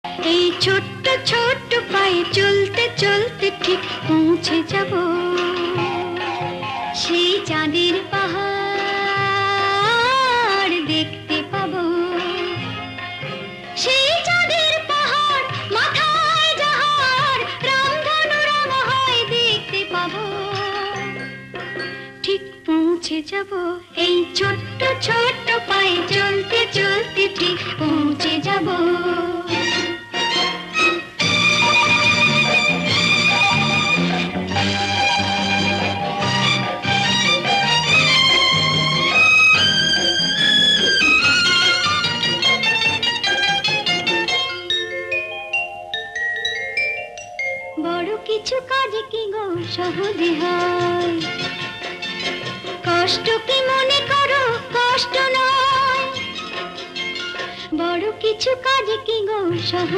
এই ছোট্ট ছোট্ট পায়ে চলতে চলতে ঠিক পৌঁছে যাব সেই চাঁদের পাহাড় দেখতে পাবো। সেই চাঁদের পাহাড় মাথায় যাহার রামধনু রং হয় দেখতে পাবো। ঠিক পৌঁছে যাব এই ছোট্ট ছোট্ট পায়ে চলতে চলতে ঠিক পৌঁছে যাব। বড় কিছু কাজ কি গো সহজে হয়, কষ্ট কি মনে করো কষ্ট নয়। বড় কিছু কাজ কি গো সহজে